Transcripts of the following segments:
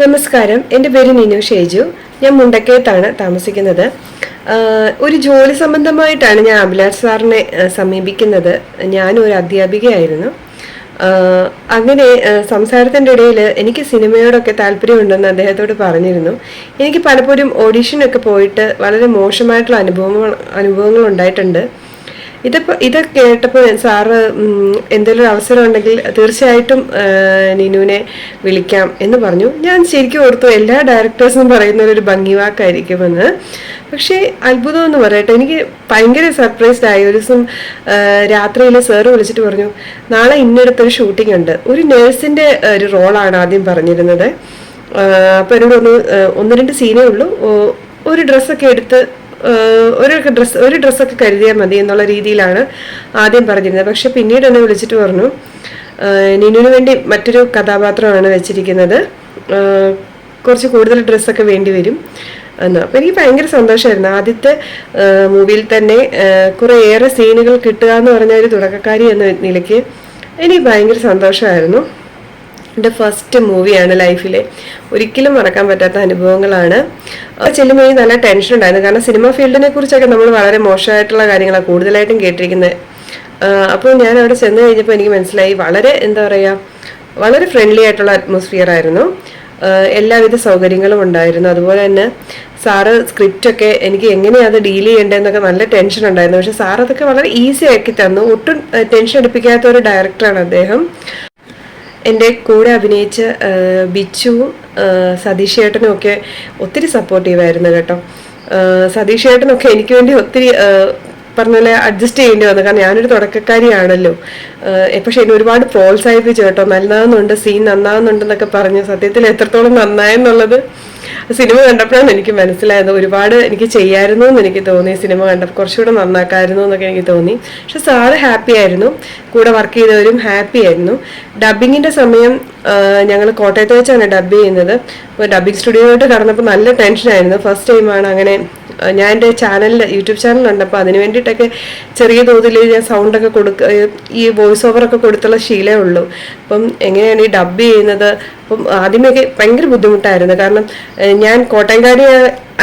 നമസ്കാരം, എൻ്റെ പേര് നിനു ഷേജു. ഞാൻ മുണ്ടക്കയത്താണ് താമസിക്കുന്നത്. ഒരു ജോലി സംബന്ധമായിട്ടാണ് ഞാൻ അഭിലാഷ് സാറിനെ സമീപിക്കുന്നത്. ഞാനും ഒരു അധ്യാപികയായിരുന്നു. അങ്ങനെ സംസാരത്തിൻ്റെ ഇടയിൽ എനിക്ക് സിനിമയോടൊക്കെ താല്പര്യമുണ്ടെന്ന് അദ്ദേഹത്തോട് പറഞ്ഞിരുന്നു. എനിക്ക് പലപ്പോഴും ഓഡീഷനൊക്കെ പോയിട്ട് വളരെ മോശമായിട്ടുള്ള അനുഭവങ്ങൾ ഉണ്ടായിട്ടുണ്ട്. ഇത് കേട്ടപ്പോൾ സാറ് എന്തെങ്കിലും ഒരു അവസരം ഉണ്ടെങ്കിൽ തീർച്ചയായിട്ടും നിനുവിനെ വിളിക്കാം എന്ന് പറഞ്ഞു. ഞാൻ ശരിക്കും ഓർത്തു എല്ലാ ഡയറക്ടേഴ്സും പറയുന്ന ഒരു ഭംഗിവാക്കായിരിക്കുമെന്ന്. പക്ഷേ അത്ഭുതം എന്ന് പറയട്ടെ, എനിക്ക് ഭയങ്കര സർപ്രൈസ്ഡ് ആയി. ഒരു ദിവസം രാത്രിയിൽ സാറ് വിളിച്ചിട്ട് പറഞ്ഞു, നാളെ ഇന്നടുത്തൊരു ഷൂട്ടിംഗ് ഉണ്ട്. ഒരു നേഴ്സിൻ്റെ ഒരു റോളാണ് ആദ്യം പറഞ്ഞിരുന്നത്. അപ്പോൾ എന്നോട് ഒന്ന് രണ്ട് സീനേ ഉള്ളൂ, ഒരു ഡ്രസ്സൊക്കെ എടുത്ത് ഒരു ഡ്രസ്സൊക്കെ കരുതിയാൽ മതി എന്നുള്ള രീതിയിലാണ് ആദ്യം പറഞ്ഞിരുന്നത്. പക്ഷെ പിന്നീട് എന്നെ വിളിച്ചിട്ട് പറഞ്ഞു, നിനുവിന് വേണ്ടി മറ്റൊരു കഥാപാത്രമാണ് വെച്ചിരിക്കുന്നത്, കുറച്ച് കൂടുതൽ ഡ്രസ്സൊക്കെ വേണ്ടി വരും എന്ന്. അപ്പോൾ എനിക്ക് ഭയങ്കര സന്തോഷമായിരുന്നു. ആദ്യത്തെ മൂവിയിൽ തന്നെ കുറേയേറെ സീനുകൾ കിട്ടുക എന്ന് പറഞ്ഞ ഒരു തുടക്കക്കാരി എന്ന നിലയ്ക്ക് എനിക്ക് ഭയങ്കര സന്തോഷമായിരുന്നു. എൻ്റെ ഫസ്റ്റ് മൂവിയാണ് ലൈഫിലെ. ഒരിക്കലും മറക്കാൻ പറ്റാത്ത അനുഭവങ്ങളാണ്. ചെല്ലുമ്പോൾ നല്ല ടെൻഷൻ ഉണ്ടായിരുന്നു. കാരണം സിനിമ ഫീൽഡിനെ കുറിച്ചൊക്കെ നമ്മൾ വളരെ മോശമായിട്ടുള്ള കാര്യങ്ങളാണ് കൂടുതലായിട്ടും കേട്ടിരിക്കുന്നത്. അപ്പോൾ ഞാൻ അവിടെ ചെന്ന് കഴിഞ്ഞപ്പോൾ എനിക്ക് മനസ്സിലായി, വളരെ എന്താ പറയുക, വളരെ ഫ്രണ്ട്ലി ആയിട്ടുള്ള അറ്റ്മോസ്ഫിയർ ആയിരുന്നു. എല്ലാവിധ സൗകര്യങ്ങളും ഉണ്ടായിരുന്നു. അതുപോലെ തന്നെ സാറ് സ്ക്രിപ്റ്റൊക്കെ എനിക്ക് എങ്ങനെയാണ് അത് ഡീൽ ചെയ്യേണ്ടതെന്നൊക്കെ നല്ല ടെൻഷൻ ഉണ്ടായിരുന്നു. പക്ഷെ സാർ അതൊക്കെ വളരെ ഈസി ആക്കി തന്നു. ഒട്ടും ടെൻഷൻ എടുപ്പിക്കാത്ത ഒരു ഡയറക്ടറാണ് അദ്ദേഹം. എൻ്റെ കൂടെ അഭിനയിച്ച ബിച്ചുവും സതീഷ് ചേട്ടനും ഒക്കെ ഒത്തിരി സപ്പോർട്ടീവായിരുന്നു കേട്ടോ. സതീഷ് ചേട്ടനൊക്കെ എനിക്ക് വേണ്ടി ഒത്തിരി പറഞ്ഞ പോലെ അഡ്ജസ്റ്റ് ചെയ്യേണ്ടി വന്നു. കാരണം ഞാനൊരു തുടക്കക്കാരിയാണല്ലോ. പക്ഷെ എന്നെ ഒരുപാട് പ്രോത്സാഹിപ്പിച്ചു കേട്ടോ. നന്നാകുന്നുണ്ട്, സീൻ നന്നാകുന്നുണ്ടെന്നൊക്കെ പറഞ്ഞു. സത്യത്തിൽ എത്രത്തോളം നന്നായെന്നുള്ളത് സിനിമ കണ്ടപ്പോഴാണ് എനിക്ക് മനസ്സിലായത്. ഒരുപാട് എനിക്ക് ചെയ്യായിരുന്നു എന്ന് എനിക്ക് തോന്നി. സിനിമ കണ്ടപ്പോൾ കുറച്ചുകൂടെ നന്നാക്കായിരുന്നു എന്നൊക്കെ എനിക്ക് തോന്നി. പക്ഷെ സാറ് ഹാപ്പി ആയിരുന്നു, കൂടെ വർക്ക് ചെയ്തവരും ഹാപ്പി ആയിരുന്നു. ഡബിങ്ങിൻ്റെ സമയം ഞങ്ങൾ കോട്ടയത്ത് വെച്ചാണ് ഡബ് ചെയ്യുന്നത്. അപ്പോൾ ഡബിങ് സ്റ്റുഡിയോയിലോട്ട് കടന്നപ്പോൾ നല്ല ടെൻഷനായിരുന്നു. ഫസ്റ്റ് ടൈമാണ് അങ്ങനെ. ഞാൻ എൻ്റെ യൂട്യൂബ് ചാനലുണ്ട്. അപ്പോൾ അതിന് വേണ്ടിയിട്ടൊക്കെ ചെറിയ തോതിൽ ഞാൻ സൗണ്ടൊക്കെ ഈ വോയിസ് ഓവറൊക്കെ കൊടുത്തുള്ള ശീലമേ ഉള്ളൂ. അപ്പം എങ്ങനെയാണ് ഈ ഡബ് ചെയ്യുന്നത്? അപ്പം ആദ്യമൊക്കെ ഭയങ്കര ബുദ്ധിമുട്ടായിരുന്നു. കാരണം ഞാൻ കോട്ടയംകാരി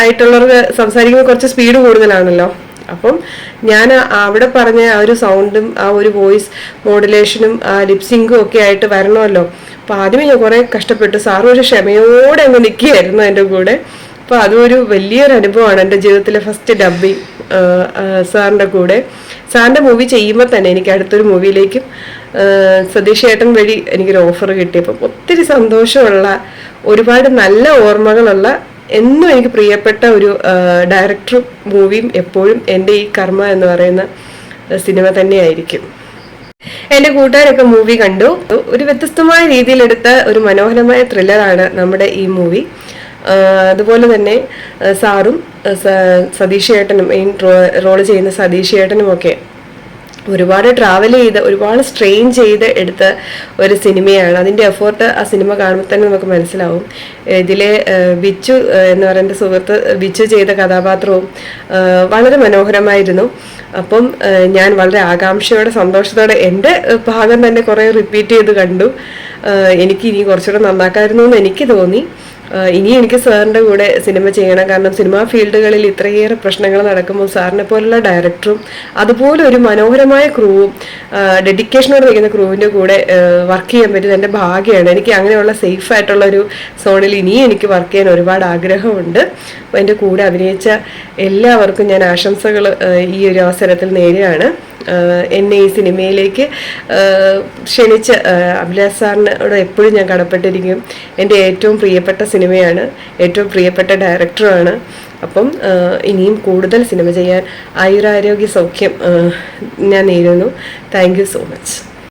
ആയിട്ടുള്ളവർക്ക് സംസാരിക്കുമ്പോൾ കുറച്ച് സ്പീഡ് കൂടുതലാണല്ലോ. അപ്പം ഞാൻ അവിടെ പറഞ്ഞ ആ ഒരു സൗണ്ടും ആ ഒരു വോയിസ് മോഡുലേഷനും ലിപ്സിങ്കും ഒക്കെ ആയിട്ട് വരണമല്ലോ. അപ്പോൾ ആദ്യമേ ഞാൻ കുറേ കഷ്ടപ്പെട്ടു. സാറ് ഒരു ക്ഷമയോടെ അങ്ങ് നിൽക്കുകയായിരുന്നു എൻ്റെ കൂടെ. അപ്പോൾ അതൊരു വലിയൊരു അനുഭവമാണ് എൻ്റെ ജീവിതത്തിലെ ഫസ്റ്റ് ഡബ്ബിങ് സാറിൻ്റെ കൂടെ. സാറിൻ്റെ മൂവി ചെയ്യുമ്പോൾ തന്നെ എനിക്ക് അടുത്തൊരു മൂവിയിലേക്കും സതീഷ് ചേട്ടൻ വഴി എനിക്കൊരു ഓഫർ കിട്ടിയപ്പം ഒത്തിരി സന്തോഷമുള്ള, ഒരുപാട് നല്ല ഓർമ്മകളുള്ള, എന്നും എനിക്ക് പ്രിയപ്പെട്ട ഒരു ഡയറക്ടറും മൂവിയും എപ്പോഴും എൻ്റെ ഈ കർമ്മ എന്ന് പറയുന്ന സിനിമ തന്നെയായിരിക്കും. എൻ്റെ കൂട്ടുകാരൊക്കെ മൂവി കണ്ടു. ഒരു വ്യത്യസ്തമായ രീതിയിലെടുത്ത ഒരു മനോഹരമായ ത്രില്ലറാണ് നമ്മുടെ ഈ മൂവി. അതുപോലെ തന്നെ സാറും സതീഷ് ചേട്ടനും, മെയിൻ റോള് ചെയ്യുന്ന സതീഷ് ചേട്ടനും ഒക്കെ ഒരുപാട് ട്രാവൽ ചെയ്ത് ഒരുപാട് സ്ട്രെയിൻ ചെയ്ത് എടുത്ത ഒരു സിനിമയാണ്. അതിൻ്റെ എഫേർട്ട് ആ സിനിമ കാണുമ്പോൾ തന്നെ നമുക്ക് മനസ്സിലാവും. ഇതിലെ ബിച്ചു എന്ന് പറയുന്ന സുഹൃത്ത് ബിച്ചു ചെയ്ത കഥാപാത്രവും വളരെ മനോഹരമായിരുന്നു. അപ്പം ഞാൻ വളരെ ആകാംക്ഷയോടെ സന്തോഷത്തോടെ എൻ്റെ ഭാഗം തന്നെ കുറേ റിപ്പീറ്റ് ചെയ്ത് കണ്ടു. എനിക്ക് ഇനി കുറച്ചുകൂടെ നന്നാക്കായിരുന്നു എന്ന് എനിക്ക് തോന്നി. ഇനി എനിക്ക് സാറിൻ്റെ കൂടെ സിനിമ ചെയ്യണം. കാരണം സിനിമാ ഫീൽഡുകളിൽ ഇത്രയേറെ പ്രശ്നങ്ങൾ നടക്കുമ്പോൾ സാറിനെ പോലുള്ള ഡയറക്ടറും അതുപോലെ ഒരു മനോഹരമായ ക്രൂവും ഡെഡിക്കേഷനോട് നിൽക്കുന്ന ക്രൂവിൻ്റെ കൂടെ വർക്ക് ചെയ്യാൻ പറ്റിയത് എൻ്റെ ഭാഗ്യമാണ്. എനിക്ക് അങ്ങനെയുള്ള സേഫ് ആയിട്ടുള്ള ഒരു സോണിൽ ഇനിയും എനിക്ക് വർക്ക് ചെയ്യാൻ ഒരുപാട് ആഗ്രഹമുണ്ട്. അപ്പോൾ എൻ്റെ കൂടെ അഭിനയിച്ച എല്ലാവർക്കും ഞാൻ ആശംസകൾ ഈ ഒരു അവസരത്തിൽ നേരെയാണ്. എന്നെ ഈ സിനിമയിലേക്ക് ക്ഷണിച്ച അഭിലാഷ് സാറിനോട് എപ്പോഴും ഞാൻ കടപ്പെട്ടിരിക്കും. എൻ്റെ ഏറ്റവും പ്രിയപ്പെട്ട സിനിമയാണ്, ഏറ്റവും പ്രിയപ്പെട്ട ഡയറക്ടറുമാണ്. അപ്പം ഇനിയും കൂടുതൽ സിനിമ ചെയ്യാൻ ആയുരാരോഗ്യ സൗഖ്യം ഞാൻ നേരുന്നു. Thank you so much.